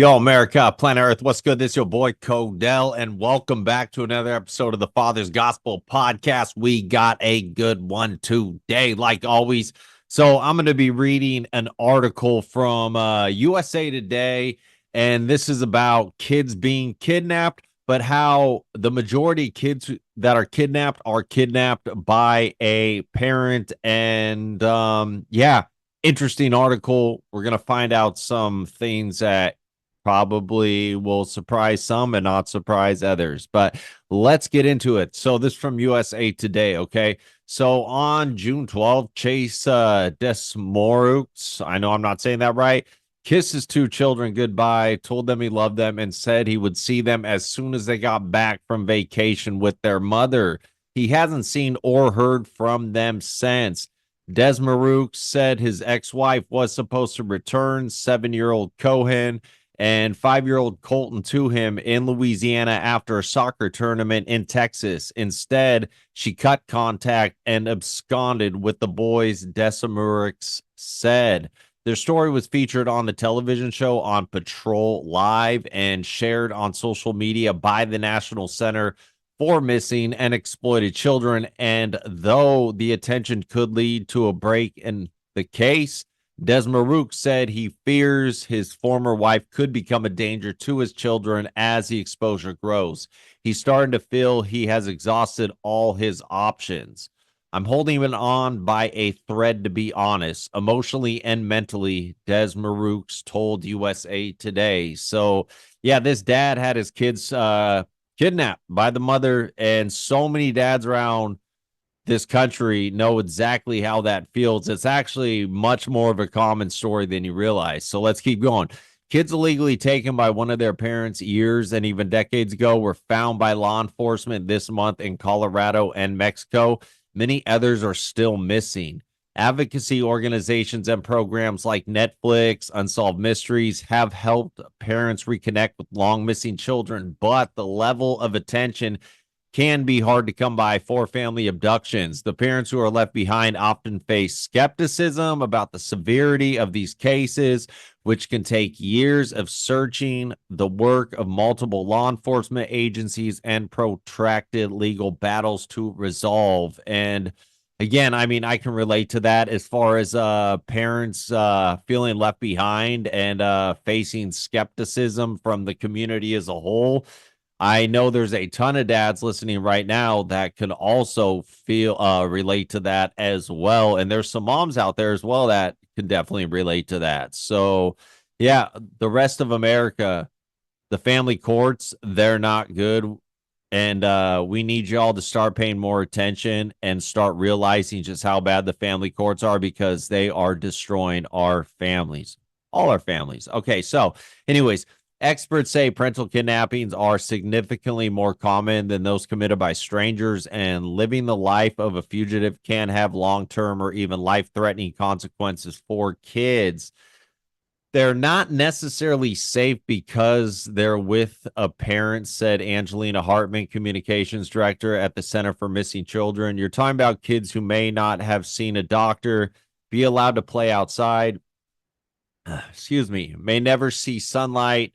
Yo, America, planet Earth, what's good? This is your boy Codell, and welcome back to another episode of the Father's Gospel Podcast. We got a good one today, like always. So, I'm going to be reading an article from USA Today, and this is about kids being kidnapped, but how the majority of kids that are kidnapped by a parent. And yeah, interesting article. We're going to find out some things that probably will surprise some and not surprise others. But let's get into it. So this from USA Today, okay? So on June 12th, Chase Desmoraux, I know I'm not saying that right, kissed his two children goodbye, told them he loved them, and said he would see them as soon as they got back from vacation with their mother. He hasn't seen or heard from them since. Desmoraux said his ex-wife was supposed to return 7-year-old Cohen and 5-year-old Colton to him in Louisiana after a soccer tournament in Texas. Instead, she cut contact and absconded with the boys, Desamurix said. Their story was featured on the television show On Patrol Live and shared on social media by the National Center for Missing and Exploited Children. And though the attention could lead to a break in the case, Desmoraux said he fears his former wife could become a danger to his children as the exposure grows. He's starting to feel he has exhausted all his options. I'm holding it on by a thread, to be honest, emotionally and mentally, Desmoraux told USA Today. So, yeah, this dad had his kids kidnapped by the mother, and so many dads around this country know exactly how that feels. It's actually much more of a common story than you realize. So let's keep going. Kids illegally taken by one of their parents years and even decades ago were found by law enforcement this month in Colorado and Mexico. Many others are still missing. Advocacy organizations and programs like Netflix, Unsolved Mysteries have helped parents reconnect with long missing children, but the level of attention can be hard to come by for family abductions. The parents who are left behind often face skepticism about the severity of these cases, which can take years of searching, the work of multiple law enforcement agencies, and protracted legal battles to resolve. And again, I mean, I can relate to that as far as parents feeling left behind and facing skepticism from the community as a whole. I know there's a ton of dads listening right now that can also feel relate to that as well. And there's some moms out there as well that can definitely relate to that. So, yeah, the rest of America, the family courts, they're not good. And we need y'all to start paying more attention and start realizing just how bad the family courts are, because they are destroying our families, all our families. Okay, so anyways, experts say parental kidnappings are significantly more common than those committed by strangers, and living the life of a fugitive can have long-term or even life-threatening consequences for kids. They're not necessarily safe because they're with a parent, said Angelina Hartman, communications director at the Center for Missing Children. You're talking about kids who may not have seen a doctor, be allowed to play outside, may never see sunlight,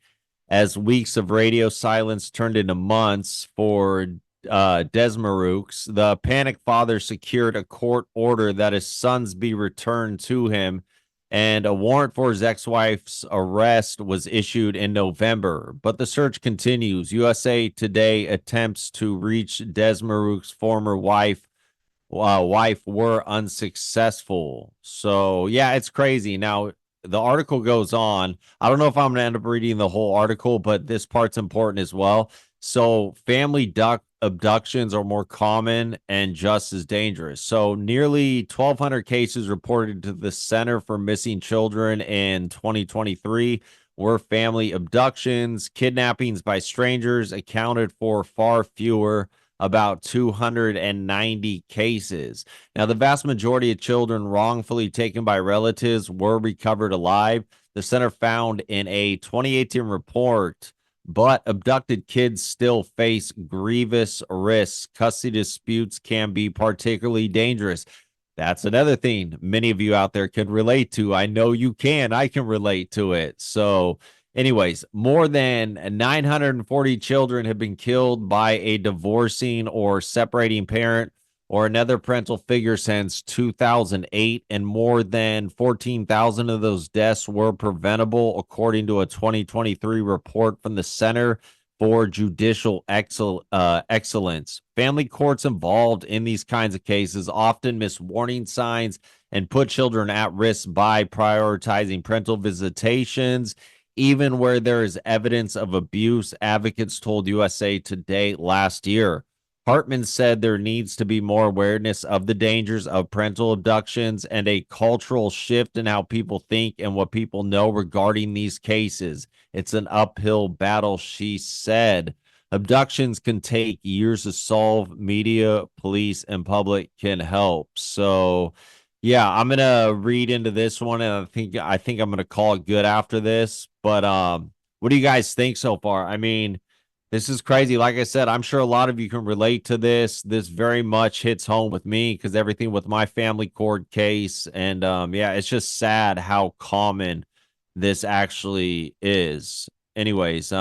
as weeks of radio silence turned into months for Desmoraux. The panicked father secured a court order that his sons be returned to him, and a warrant for his ex-wife's arrest was issued in November. But the search continues. USA Today attempts to reach Desmoraux' former wife were unsuccessful. So, yeah, it's crazy. Now, the article goes on. I don't know if I'm going to end up reading the whole article, but this part's important as well. So family abductions are more common and just as dangerous. So nearly 1,200 cases reported to the Center for Missing Children in 2023 were family abductions. Kidnappings by strangers accounted for far fewer, about 290 cases. Now, the vast majority of children wrongfully taken by relatives were recovered alive, the center found in a 2018 report, but abducted kids still face grievous risks. Custody disputes can be particularly dangerous. That's another thing many of you out there can relate to. I know you can. I can relate to it. So, Anyways, more than 940 children have been killed by a divorcing or separating parent or another parental figure since 2008, and more than 14,000 of those deaths were preventable, according to a 2023 report from the Center for Judicial Excellence. Family courts involved in these kinds of cases often miss warning signs and put children at risk by prioritizing parental visitations even where there is evidence of abuse, advocates told USA Today last year. Hartman said there needs to be more awareness of the dangers of parental abductions and a cultural shift in how people think and what people know regarding these cases. It's an uphill battle, she said. Abductions can take years to solve. Media, police, and public can help. So, yeah, I'm gonna read into this one, and I think I'm gonna call it good after this. But what do you guys think so far? I mean, this is crazy. Like I said, I'm sure a lot of you can relate to this. This very much hits home with me because everything with my family court case, and yeah, it's just sad how common this actually is. Anyways,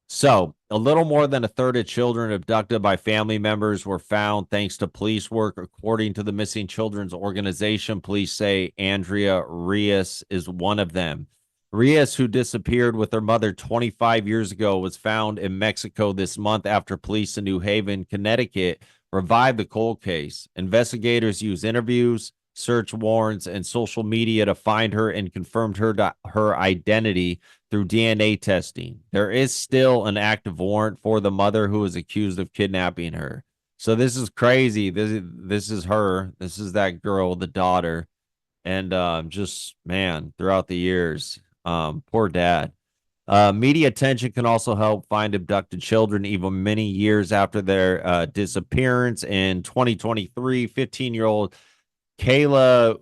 so, a little more than a third of children abducted by family members were found thanks to police work, according to the Missing Children's Organization. Police say Andrea Rios is one of them. Rios, who disappeared with her mother 25 years ago, was found in Mexico this month after police in New Haven, Connecticut, revived the cold case. Investigators used interviews, search warrants, and social media to find her and confirmed her identity through DNA testing. There is still an active warrant for the mother who is accused of kidnapping her. So this is crazy. This is her. This is that girl, the daughter. And just man, throughout the years, poor dad. Media attention can also help find abducted children even many years after their disappearance. In 2023, 15-year-old Kayla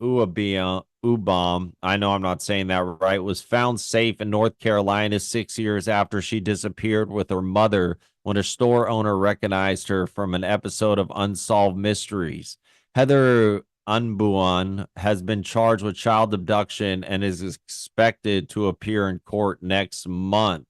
Ubam, I know I'm not saying that right, was found safe in North Carolina 6 years after she disappeared with her mother when a store owner recognized her from an episode of Unsolved Mysteries. Heather Unbuan has been charged with child abduction and is expected to appear in court next month.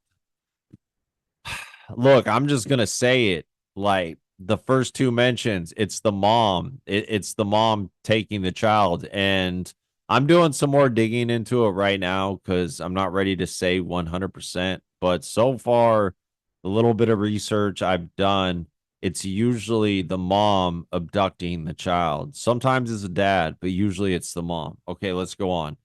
Look, I'm just gonna say it. Like the first two mentions, it's the mom. It's the mom taking the child, and I'm doing some more digging into it right now because I'm not ready to say 100%. But so far, the little bit of research I've done, it's usually the mom abducting the child. Sometimes it's a dad, but usually it's the mom. Okay, let's go on.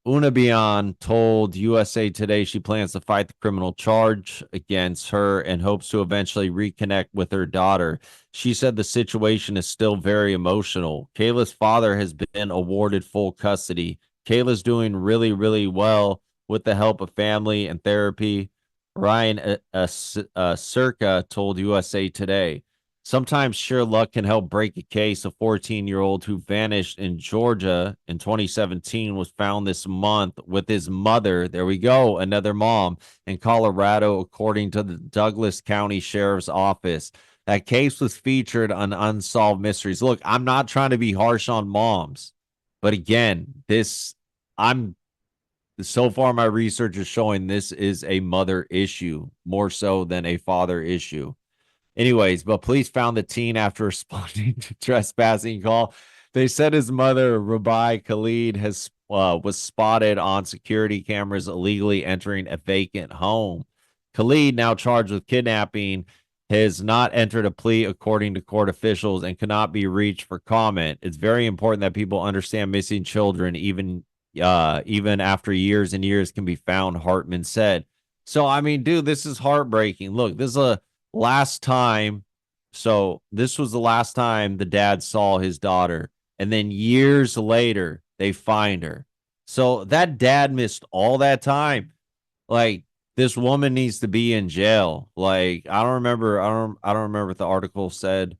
Unabian told USA Today she plans to fight the criminal charge against her and hopes to eventually reconnect with her daughter. She said the situation is still very emotional. Kayla's father has been awarded full custody. Kayla's doing really, really well with the help of family and therapy. Ryan Circa told USA Today. Sometimes sheer luck can help break a case. A 14-year-old who vanished in Georgia in 2017 was found this month with his mother. There we go, another mom in Colorado, according to the Douglas County Sheriff's Office. That case was featured on Unsolved Mysteries. Look, I'm not trying to be harsh on moms, but again, I'm so far my research is showing this is a mother issue more so than a father issue. Anyways, but police found the teen after responding to trespassing call. They said his mother, Rabai Khalid, was spotted on security cameras illegally entering a vacant home. Khalid, now charged with kidnapping, has not entered a plea according to court officials and cannot be reached for comment. It's very important that people understand missing children, even after years and years, can be found, Hartman said. So, I mean, dude, this is heartbreaking. Look, this is a last time. So this was the last time the dad saw his daughter. And then years later, they find her. So that dad missed all that time. Like this woman needs to be in jail. Like I don't remember. I don't remember what the article said.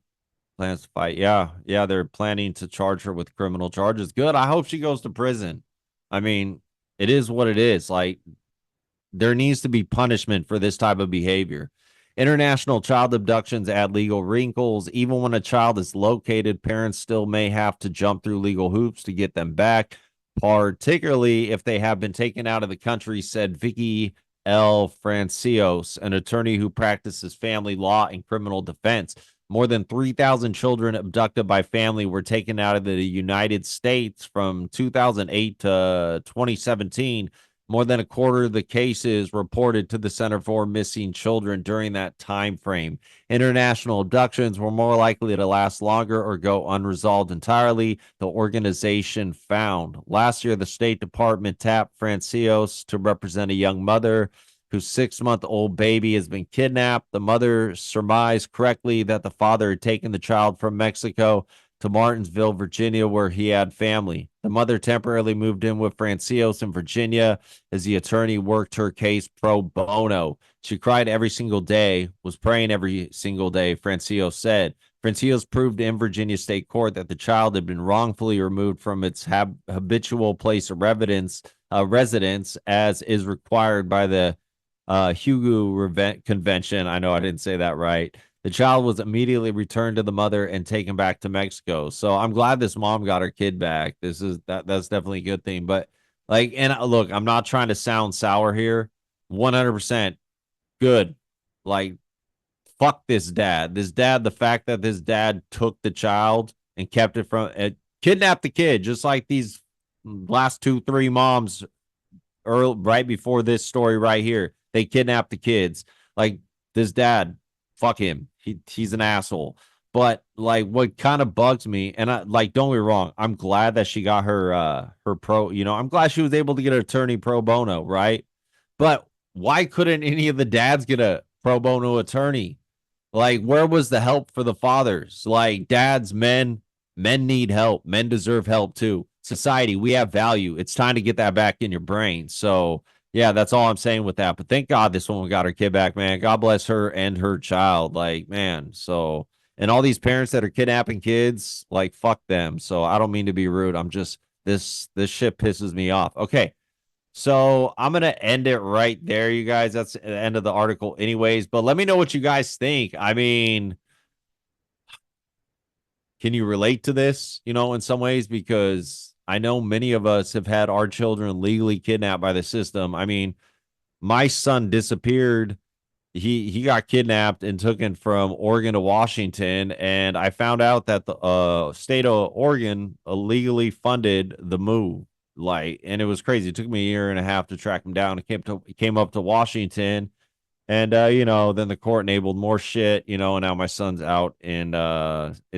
Plans to fight. Yeah. Yeah. They're planning to charge her with criminal charges. Good. I hope she goes to prison. I mean, it is what it is. Like there needs to be punishment for this type of behavior. International child abductions add legal wrinkles. Even when a child is located, parents still may have to jump through legal hoops to get them back. particularly if they have been taken out of the country, said Vicky L. Francios, an attorney who practices family law and criminal defense. More than 3,000 children abducted by family were taken out of the United States from 2008 to 2017. More than a quarter of the cases reported to the Center for Missing Children during that time frame. International abductions were more likely to last longer or go unresolved entirely, the organization found. Last year, the State Department tapped Francios to represent a young mother whose 6-month-old baby has been kidnapped. The mother surmised correctly that the father had taken the child from Mexico to Martinsville, Virginia, where he had family. The mother temporarily moved in with Francios in Virginia as the attorney worked her case pro bono. She cried every single day, was praying every single day, Francios said. Francios proved in Virginia State Court that the child had been wrongfully removed from its habitual place of residence, as is required by the Hugo Convention. I know I didn't say that right. The child was immediately returned to the mother and taken back to Mexico. So I'm glad this mom got her kid back. That's definitely a good thing. But like, and look, I'm not trying to sound sour here. 100% good. Like, fuck this dad. The fact that this dad took the child and kept it from it, kidnapped the kid, just like these last 2, 3 moms right before this story right here. They kidnapped the kids. Like, this dad, fuck him. He's an asshole. But like, what kind of bugs me, and I like, don't get me wrong, I'm glad that she got her pro. I'm glad she was able to get an attorney pro bono, right? But why couldn't any of the dads get a pro bono attorney? Like, where was the help for the fathers? Like, dads, men need help. Men deserve help too. Society, we have value. It's time to get that back in your brain. So, yeah, that's all I'm saying with that. But thank God this woman got her kid back, man. God bless her and her child. Like, man. So, and all these parents that are kidnapping kids, like, fuck them. So, I don't mean to be rude. I'm just, this shit pisses me off. Okay. So I'm going to end it right there, you guys. That's the end of the article anyways. But let me know what you guys think. I mean, can you relate to this, in some ways? Because I know many of us have had our children legally kidnapped by the system. I mean, my son disappeared. He got kidnapped and taken from Oregon to Washington, and I found out that the state of Oregon illegally funded the move. Like, and it was crazy. It took me a year and a half to track him down. It came up to Washington, and then the court enabled more shit. And now my son's out in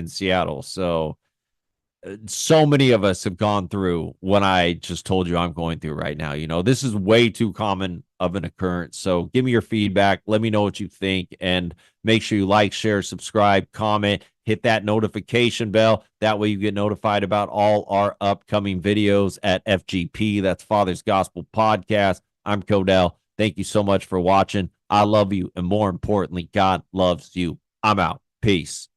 Seattle. So many of us have gone through what I just told you I'm going through right now. This is way too common of an occurrence. So give me your feedback. Let me know what you think, and make sure you like, share, subscribe, comment, hit that notification bell. That way you get notified about all our upcoming videos at FGP. That's Father's Gospel Podcast. I'm Codell. Thank you so much for watching. I love you. And more importantly, God loves you. I'm out. Peace.